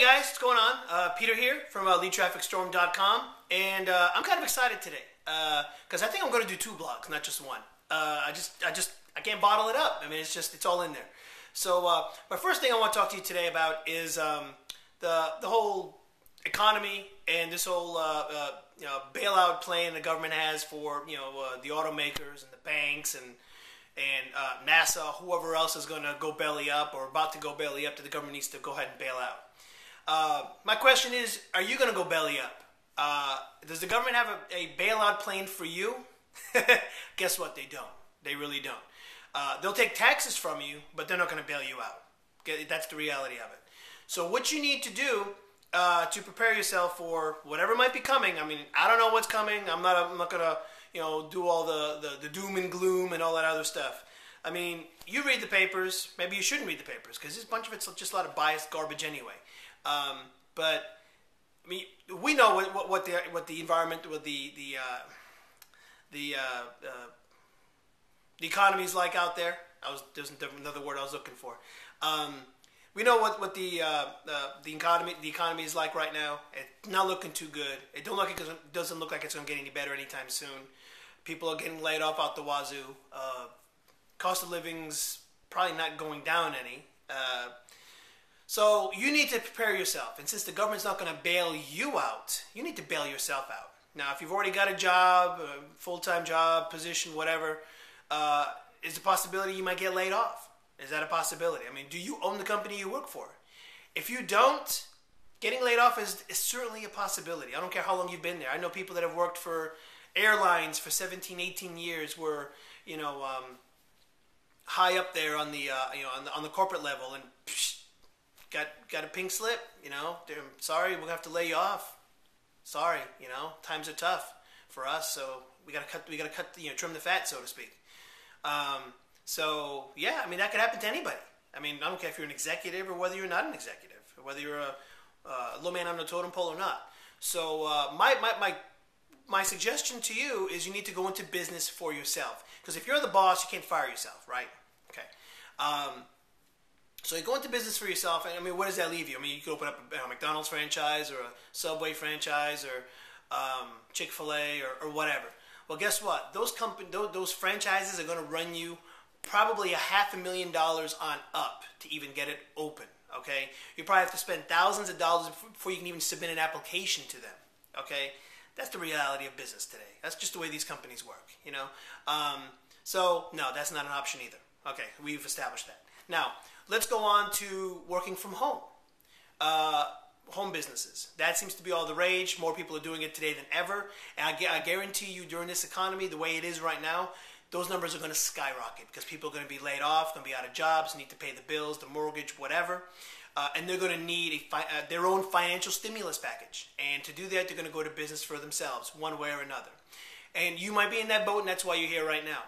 guys, what's going on? Peter here from LeadTrafficStorm.com, and I'm kind of excited today because I think I'm going to do 2 blogs, not just one. I can't bottle it up. I mean, it's all in there. So my first thing I want to talk to you today about is the whole economy and this whole bailout plan the government has for the automakers and the banks and NASA, whoever else is going to go belly up or about to go belly up, that the government needs to go ahead and bail out. My question is, are you going to go belly up? Does the government have a bailout plan for you? Guess what? They don't. They really don't. They'll take taxes from you, but they're not going to bail you out. Okay? That's the reality of it. So what you need to do to prepare yourself for whatever might be coming. I mean, I don't know what's coming. I'm not going to do all the doom and gloom and all that other stuff. I mean, you read the papers. Maybe you shouldn't read the papers because a bunch of it's just a lot of biased garbage anyway. But I mean, we know what the environment, what the economy is like out there. There's another word I was looking for. We know what the economy is like right now. It's not looking too good. It doesn't look like it's going to get any better anytime soon. People are getting laid off out the wazoo. Cost of living's probably not going down any. So you need to prepare yourself. And since the government's not going to bail you out, you need to bail yourself out. Now, if you've already got a job, a full-time job, position, whatever, is the possibility you might get laid off. Is that a possibility? I mean, do you own the company you work for? If you don't, getting laid off is certainly a possibility. I don't care how long you've been there. I know people that have worked for airlines for 17, 18 years were, high up there on the, on the corporate level and got a pink slip, They're sorry, we're going to have to lay you off. Sorry, times are tough for us, so we got to cut, trim the fat, so to speak. So, yeah, I mean, that could happen to anybody. I mean, I don't care if you're an executive or whether you're not an executive, or whether you're a low man on the totem pole or not. So, my suggestion to you is you need to go into business for yourself. Because if you're the boss, you can't fire yourself, right? Okay. So you go into business for yourself, and I mean, what does that leave you? I mean, you could open up a McDonald's franchise or a Subway franchise or Chick-fil-A or whatever. Well, guess what? Those franchises are going to run you probably $500,000 on up to even get it open, okay? You probably have to spend thousands of dollars before you can even submit an application to them, okay? That's the reality of business today. That's just the way these companies work, So, no, that's not an option either. Okay, we've established that. Now, let's go on to working from home. Home businesses. That seems to be all the rage. More people are doing it today than ever. And I guarantee you, during this economy, the way it is right now, those numbers are going to skyrocket because people are going to be laid off, going to be out of jobs, need to pay the bills, the mortgage, whatever. And they're going to need their own financial stimulus package. And to do that, they're going to go to business for themselves, one way or another. And you might be in that boat, and that's why you're here right now.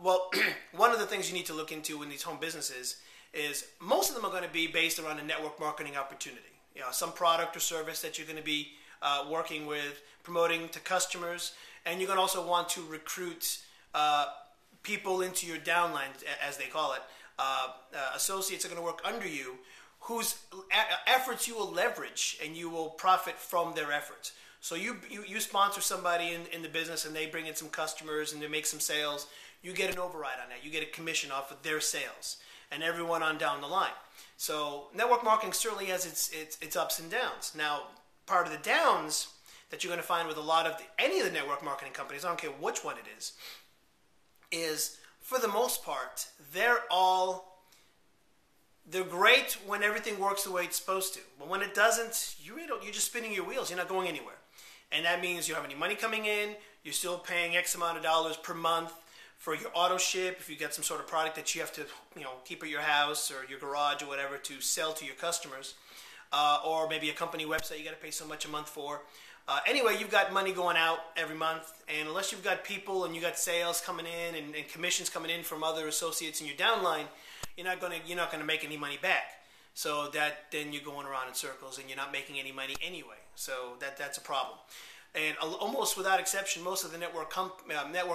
Well, one of the things you need to look into in these home businesses is most of them are going to be based around a network marketing opportunity. Some product or service that you're going to be working with, promoting to customers, and you're going to also want to recruit people into your downline, as they call it. Associates are going to work under you whose efforts you will leverage, and you will profit from their efforts. So you sponsor somebody in the business, and they bring in some customers, and they make some sales. You get an override on that. You get a commission off of their sales, and everyone on down the line. So network marketing certainly has its ups and downs. Now, part of the downs that you're going to find with a lot of any of the network marketing companies, I don't care which one it is for the most part, they're great when everything works the way it's supposed to. But when it doesn't, you're just spinning your wheels. You're not going anywhere. And that means you don't have any money coming in. You're still paying X amount of dollars per month for your auto ship, if you get some sort of product that you have to keep at your house or your garage or whatever to sell to your customers, or maybe a company website you got to pay so much a month for. Anyway, you've got money going out every month, and unless you've got people and you got sales coming in and commissions coming in from other associates in your downline, you're not going to make any money back. So then you're going around in circles and you're not making any money anyway. So that's a problem. And almost without exception, most of the network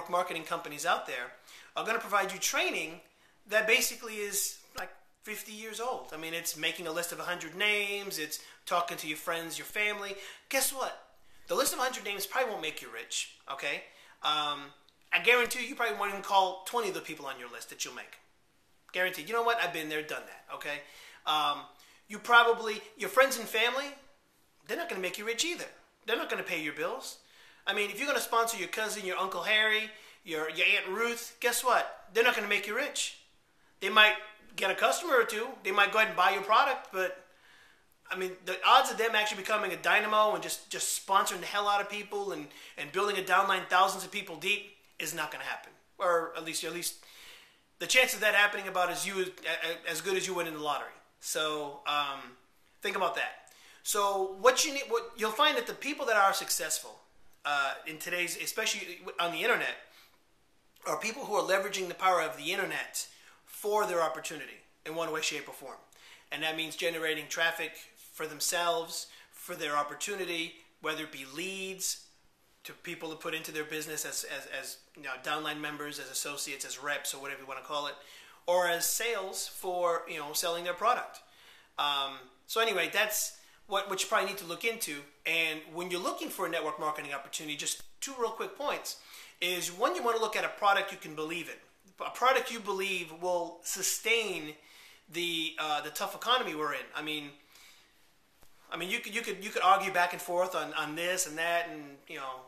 marketing companies out there are going to provide you training that basically is like 50 years old. I mean, it's making a list of 100 names. It's talking to your friends, your family. Guess what? The list of 100 names probably won't make you rich, okay? I guarantee you probably won't even call 20 of the people on your list that you'll make. Guaranteed. You know what? I've been there, done that, okay? Your friends and family, they're not going to make you rich either. They're not going to pay your bills. I mean, if you're going to sponsor your cousin, your Uncle Harry, your Aunt Ruth, guess what? They're not going to make you rich. They might get a customer or two. They might go ahead and buy your product, but I mean, the odds of them actually becoming a dynamo and just sponsoring the hell out of people and building a downline thousands of people deep is not going to happen. Or at least the chance of that happening about as good as you win in the lottery. So think about that. So what you'll find that the people that are successful in today's, especially on the internet, are people who are leveraging the power of the internet for their opportunity in one way, shape, or form. And that means generating traffic for themselves, for their opportunity, whether it be leads to people to put into their business as downline members, as associates, as reps, or whatever you want to call it, or as sales for selling their product. So anyway, that's what you probably need to look into. And when you're looking for a network marketing opportunity, just two real quick points is one, you want to look at a product you can believe in. A product you believe will sustain the tough economy we're in. I mean, you could argue back and forth on this and that and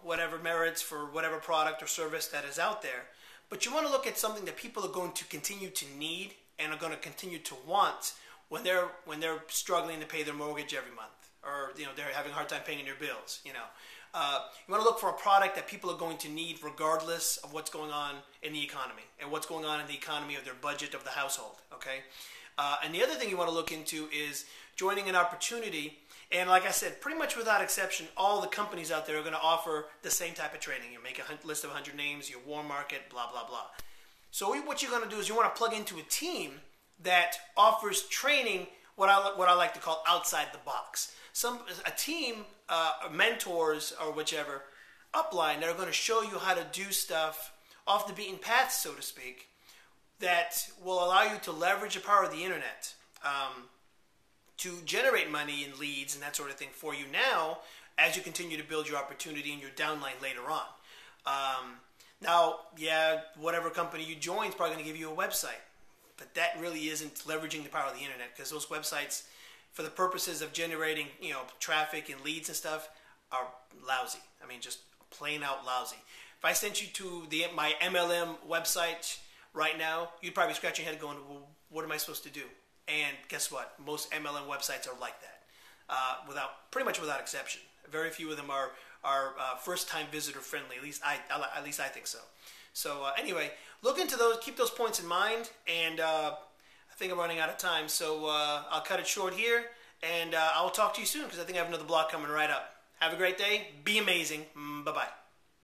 whatever merits for whatever product or service that is out there. But you want to look at something that people are going to continue to need and are going to continue to want when they're struggling to pay their mortgage every month, or they're having a hard time paying their bills. You want to look for a product that people are going to need regardless of what's going on in the economy and what's going on in the economy of their budget of the household, okay? And the other thing you want to look into is joining an opportunity. And like I said, pretty much without exception, all the companies out there are going to offer the same type of training. You make a list of 100 names, your warm market, blah, blah, blah. So what you're going to do is you want to plug into a team that offers training, what I like to call outside the box. A team, mentors or whichever, upline that are going to show you how to do stuff off the beaten path, so to speak, that will allow you to leverage the power of the internet to generate money and leads and that sort of thing for you now as you continue to build your opportunity and your downline later on. Now, whatever company you join is probably going to give you a website, but that really isn't leveraging the power of the internet, because those websites, for the purposes of generating traffic and leads and stuff, are lousy. I mean, just plain out lousy. If I sent you to my MLM website right now, you'd probably scratch your head going, well, what am I supposed to do? And guess what? Most MLM websites are like that, pretty much without exception. Very few of them are first-time visitor friendly. At least I think so. So anyway, look into those. Keep those points in mind. And I think I'm running out of time, so I'll cut it short here. And I'll talk to you soon, because I think I have another blog coming right up. Have a great day. Be amazing. Bye-bye.